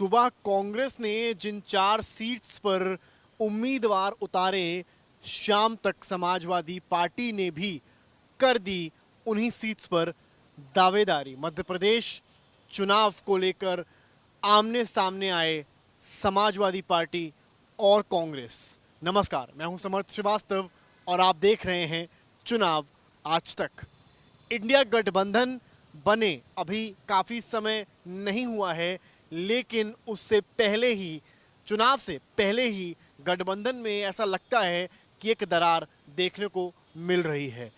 सुबह कांग्रेस ने जिन 4 सीट्स पर उम्मीदवार उतारे, शाम तक समाजवादी पार्टी ने भी कर दी उन्हीं सीट्स पर दावेदारी। मध्य प्रदेश चुनाव को लेकर आमने सामने आए समाजवादी पार्टी और कांग्रेस। नमस्कार, मैं हूं समर्थ श्रीवास्तव और आप देख रहे हैं चुनाव आज तक। इंडिया गठबंधन बने अभी काफ़ी समय नहीं हुआ है, लेकिन उससे पहले ही, चुनाव से पहले ही गठबंधन में ऐसा लगता है कि एक दरार देखने को मिल रही है।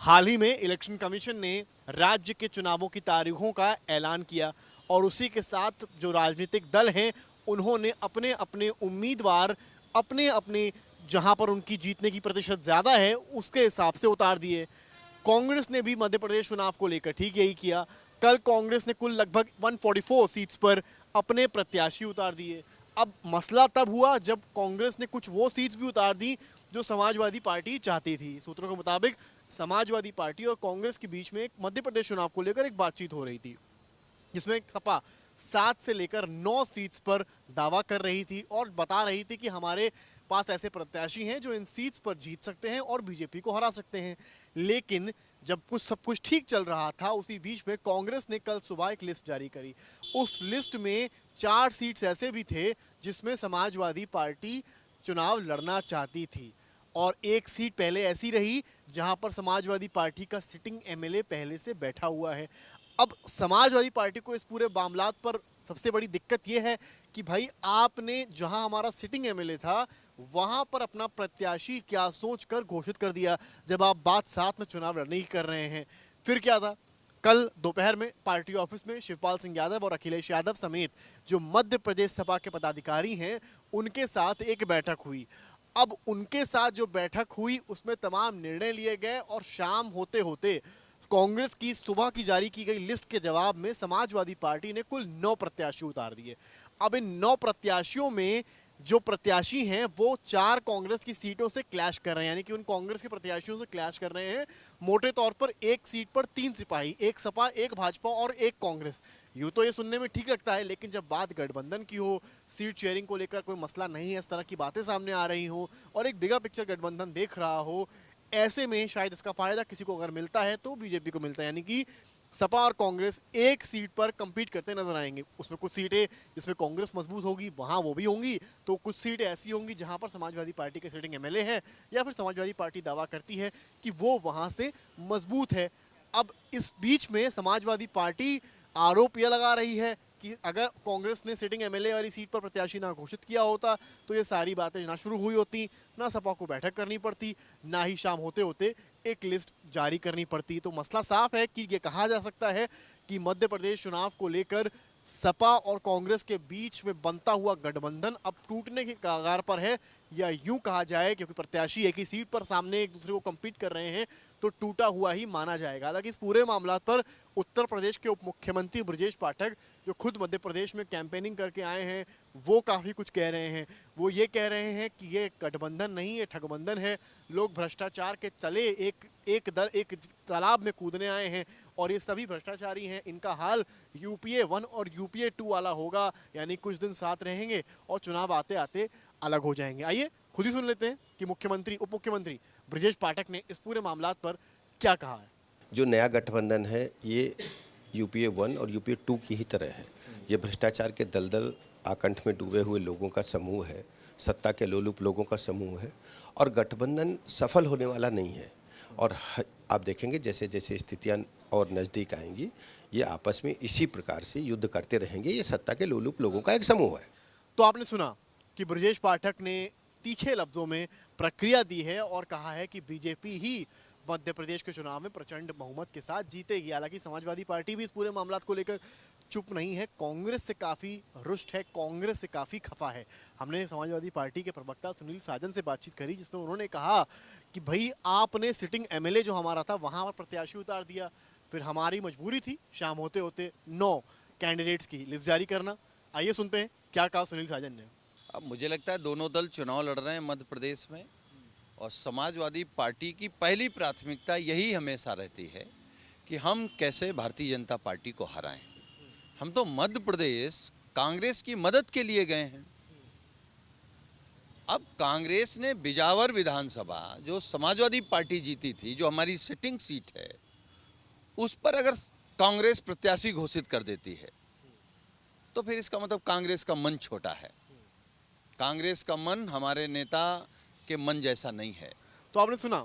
हाल ही में इलेक्शन कमीशन ने राज्य के चुनावों की तारीखों का ऐलान किया और उसी के साथ जो राजनीतिक दल हैं उन्होंने अपने अपने उम्मीदवार अपने अपने जहां पर उनकी जीतने की प्रतिशत ज़्यादा है उसके हिसाब से उतार दिए। कांग्रेस ने भी मध्य प्रदेश चुनाव को लेकर ठीक यही किया। कल कांग्रेस ने कुल लगभग 144 सीट्स पर अपने प्रत्याशी उतार दिए। अब मसला तब हुआ जब कांग्रेस ने कुछ वो सीट्स भी उतार दी जो समाजवादी पार्टी चाहती थी। सूत्रों के मुताबिक समाजवादी पार्टी और कांग्रेस के बीच में एक मध्य प्रदेश चुनाव को लेकर एक बातचीत हो रही थी, जिसमें सपा 7 से लेकर 9 सीट्स पर दावा कर रही थी और बता रही थी कि हमारे पास ऐसे प्रत्याशी हैं जो इन सीट्स पर जीत सकते हैं और बीजेपी को हरा सकते हैं। लेकिन जब सब कुछ ठीक चल रहा था, उसी बीच में कांग्रेस ने कल सुबह एक लिस्ट जारी करी। उस लिस्ट में 4 सीट्स ऐसे भी थे जिसमें समाजवादी पार्टी चुनाव लड़ना चाहती थी और एक सीट पहले ऐसी रही जहां पर समाजवादी पार्टी का सिटिंग एमएलए पहले से बैठा हुआ है। अब समाजवादी पार्टी को इस पूरे मामलात पर सबसे बड़ी दिक्कत यह है कि भाई आपने जहां हमारा सिटिंग एमएलए था वहां पर अपना प्रत्याशी क्या सोचकर घोषित कर दिया, जब आप बात साथ में चुनाव लड़ने की कर रहे हैं। फिर क्या था, कल दोपहर में पार्टी ऑफिस में शिवपाल सिंह यादव और अखिलेश यादव समेत जो मध्य प्रदेश सपा के पदाधिकारी हैं उनके साथ एक बैठक हुई। अब उनके साथ जो बैठक हुई उसमें तमाम निर्णय लिए गए और शाम होते होते कांग्रेस की सुबह की जारी की गई लिस्ट के जवाब में समाजवादी पार्टी ने कुल 9 प्रत्याशी उतार दिए। अब इन 9 प्रत्याशियों में जो प्रत्याशी हैं वो 4 कांग्रेस की सीटों से क्लैश कर रहे हैं, यानी कि उन कांग्रेस के प्रत्याशियों से क्लैश कर रहे हैं। मोटे तौर पर एक सीट पर 3 सिपाही, एक सपा, एक भाजपा और एक कांग्रेस। यूं तो ये सुनने में ठीक लगता है, लेकिन जब बात गठबंधन की हो, सीट शेयरिंग को लेकर कोई मसला नहीं है, इस तरह की बातें सामने आ रही हो और एक बिगर पिक्चर गठबंधन देख रहा हो, ऐसे में शायद इसका फायदा किसी को अगर मिलता है तो बीजेपी को मिलता है। यानी कि सपा और कांग्रेस एक सीट पर compete करते नजर आएंगे। उसमें कुछ सीटें जिसमें कांग्रेस मजबूत होगी वहां वो भी होंगी, तो कुछ सीटें ऐसी होंगी जहां पर समाजवादी पार्टी के सिटिंग एमएलए है या फिर समाजवादी पार्टी दावा करती है कि वो वहां से मजबूत है। अब इस बीच में समाजवादी पार्टी आरोप यह लगा रही है कि अगर कांग्रेस ने सिटिंग एमएलए वाली सीट पर प्रत्याशी ना घोषित किया होता तो ये सारी बातें ना शुरू हुई होती, ना सपा को बैठक करनी पड़ती, ना ही शाम होते होते एक लिस्ट जारी करनी पड़ती। तो मसला साफ है कि ये कहा जा सकता है कि मध्य प्रदेश चुनाव को लेकर सपा और कांग्रेस के बीच में बनता हुआ गठबंधन अब टूटने के कगार पर है, या यूं कहा जाए क्योंकि प्रत्याशी एक ही सीट पर सामने एक दूसरे को कम्पीट कर रहे हैं तो टूटा हुआ ही माना जाएगा। हालांकि इस पूरे मामला पर उत्तर प्रदेश के उप मुख्यमंत्री ब्रजेश पाठक, जो खुद मध्य प्रदेश में कैंपेनिंग करके आए हैं, वो काफ़ी कुछ कह रहे हैं। वो ये कह रहे हैं कि ये गठबंधन नहीं, ये ठगबंधन है। लोग भ्रष्टाचार के तले एक तालाब में कूदने आए हैं और ये सभी भ्रष्टाचारी हैं। इनका हाल यूपीए 1 और यूपीए 2 वाला होगा, यानी कुछ दिन साथ रहेंगे और चुनाव आते आते अलग हो जाएंगे। आइए खुद ही सुन लेते हैं कि मुख्यमंत्री उप मुख्यमंत्री ब्रजेश पाठक ने इस पूरे मामलात पर क्या कहा है। जो नया गठबंधन है ये यूपीए 1 और यूपीए 2 की ही तरह है। ये भ्रष्टाचार के दलदल आकंठ में डूबे हुए लोगों का समूह है, सत्ता के लोलुप लोगों का समूह है और गठबंधन सफल होने वाला नहीं है। और आप देखेंगे जैसे जैसे स्थितियां और नज़दीक आएंगी ये आपस में इसी प्रकार से युद्ध करते रहेंगे। ये सत्ता के लोलुप लोगों का एक समूह है। तो आपने सुना कि ब्रजेश पाठक ने तीखे लफ्जों में प्रक्रिया दी है और कहा है कि बीजेपी ही मध्य प्रदेश के चुनाव में प्रचंड बहुमत के साथ जीतेगी। हालांकि समाजवादी पार्टी भी इस पूरे मामलात को लेकर चुप नहीं है, कांग्रेस से काफ़ी रुष्ट है, कांग्रेस से काफ़ी खफा है। हमने समाजवादी पार्टी के प्रवक्ता सुनील साजन से बातचीत करी जिसमें उन्होंने कहा कि भाई आपने सिटिंग एमएलए जो हमारा था वहाँ पर प्रत्याशी उतार दिया, फिर हमारी मजबूरी थी शाम होते होते 9 कैंडिडेट्स की लिस्ट जारी करना। आइए सुनते हैं क्या कहा सुनील साजन ने। अब मुझे लगता है दोनों दल चुनाव लड़ रहे हैं मध्य प्रदेश में और समाजवादी पार्टी की पहली प्राथमिकता यही हमेशा रहती है कि हम कैसे भारतीय जनता पार्टी को हराएं। हम तो मध्य प्रदेश कांग्रेस की मदद के लिए गए हैं। अब कांग्रेस ने बिजावर विधानसभा जो समाजवादी पार्टी जीती थी, जो हमारी सिटिंग सीट है, उस पर अगर कांग्रेस प्रत्याशी घोषित कर देती है तो फिर इसका मतलब कांग्रेस का मन छोटा है। कांग्रेस का मन हमारे नेता के मन जैसा नहीं है। तो आपने सुना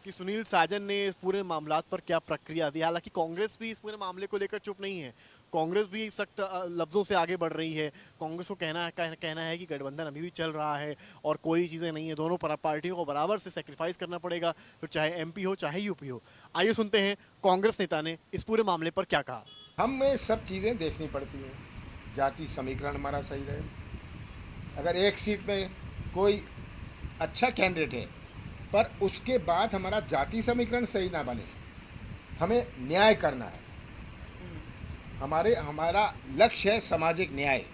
कि सुनील साजन ने इस पूरे मामलात पर क्या प्रक्रिया दी। हालांकि कांग्रेस भी इस पूरे मामले को लेकर चुप नहीं है, कांग्रेस भी सख्त लफ्ज़ों से आगे बढ़ रही है। कांग्रेस को कहना है कि गठबंधन अभी भी चल रहा है और कोई चीज़ें नहीं है, दोनों पार्टियों को बराबर से सेक्रीफाइस करना पड़ेगा, फिर चाहे एमपी हो चाहे यूपी हो। आइए सुनते हैं कांग्रेस नेता ने इस पूरे मामले पर क्या कहा। हमें सब चीज़ें देखनी पड़ती हैं। जाति समीकरण हमारा सही रहे, अगर एक सीट में कोई अच्छा कैंडिडेट है पर उसके बाद हमारा जाति समीकरण सही ना बने, हमें न्याय करना है। हमारा लक्ष्य है सामाजिक न्याय,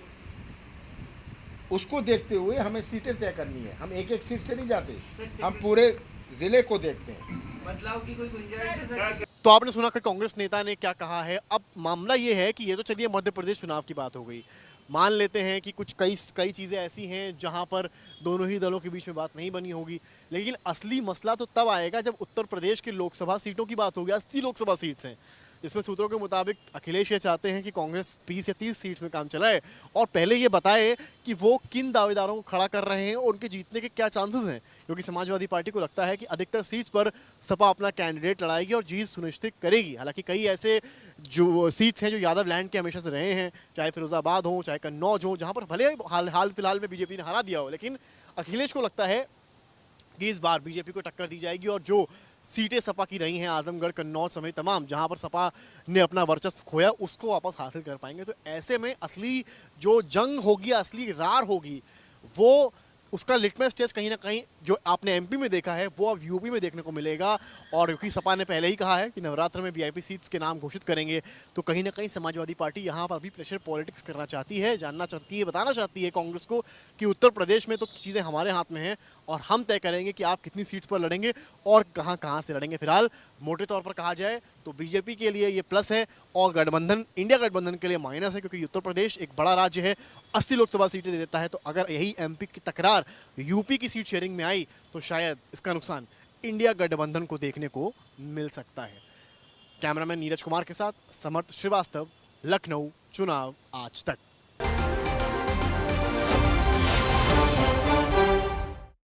उसको देखते हुए हमें सीटें तय करनी है। हम एक एक सीट से नहीं जाते, हम पूरे ज़िले को देखते हैं। बदलाव की कोई गुंजाइश है? तो आपने सुना कि कांग्रेस नेता ने क्या कहा है। अब मामला ये है कि ये तो चलिए मध्य प्रदेश चुनाव की बात हो गई, मान लेते हैं कि कुछ कई चीज़ें ऐसी हैं जहां पर दोनों ही दलों के बीच में बात नहीं बनी होगी, लेकिन असली मसला तो तब आएगा जब उत्तर प्रदेश की लोकसभा सीटों की बात होगी। 80 लोकसभा सीट्स हैं, जिसमें सूत्रों के मुताबिक अखिलेश ये चाहते हैं कि कांग्रेस 20 या 30 सीट्स में काम चलाए और पहले ये बताए कि वो किन दावेदारों को खड़ा कर रहे हैं और उनके जीतने के क्या चांसेस हैं, क्योंकि समाजवादी पार्टी को लगता है कि अधिकतर सीट्स पर सपा अपना कैंडिडेट लड़ाएगी और जीत सुनिश्चित करेगी। हालांकि कई ऐसे जो सीट्स हैं जो यादव लैंड के हमेशा से रहे हैं, चाहे फिरोजाबाद हो चाहे कन्नौज हो, जहाँ पर भले हाल फिलहाल में बीजेपी ने हरा दिया हो, लेकिन अखिलेश को लगता है कि इस बार बीजेपी को टक्कर दी जाएगी और जो सीटें सपा की रही हैं, आजमगढ़ कन्नौज समेत तमाम जहां पर सपा ने अपना वर्चस्व खोया, उसको वापस हासिल कर पाएंगे। तो ऐसे में असली जो जंग होगी, असली रार होगी, वो उसका लिटमस टेस्ट कहीं ना कहीं जो आपने एमपी में देखा है वो अब यूपी में देखने को मिलेगा। और क्योंकि सपा ने पहले ही कहा है कि नवरात्र में वीआईपी सीट्स के नाम घोषित करेंगे, तो कहीं ना कहीं समाजवादी पार्टी यहाँ पर भी प्रेशर पॉलिटिक्स करना चाहती है, जानना चाहती है, बताना चाहती है कांग्रेस को कि उत्तर प्रदेश में तो चीज़ें हमारे हाथ में हैं और हम तय करेंगे कि आप कितनी सीट्स पर लड़ेंगे और कहाँ कहाँ से लड़ेंगे। फिलहाल मोटे तौर पर कहा जाए तो बीजेपी के लिए ये प्लस है और गठबंधन, इंडिया गठबंधन के लिए माइनस है, क्योंकि उत्तर प्रदेश एक बड़ा राज्य है, 80 लोकसभा सीटें दे देता है। तो अगर यही एमपी की तकरार यूपी की सीट शेयरिंग में आई तो शायद इसका नुकसान इंडिया गठबंधन को देखने को मिल सकता है। कैमरामैन नीरज कुमार के साथ समर्थ श्रीवास्तव, लखनऊ, चुनाव आज तक।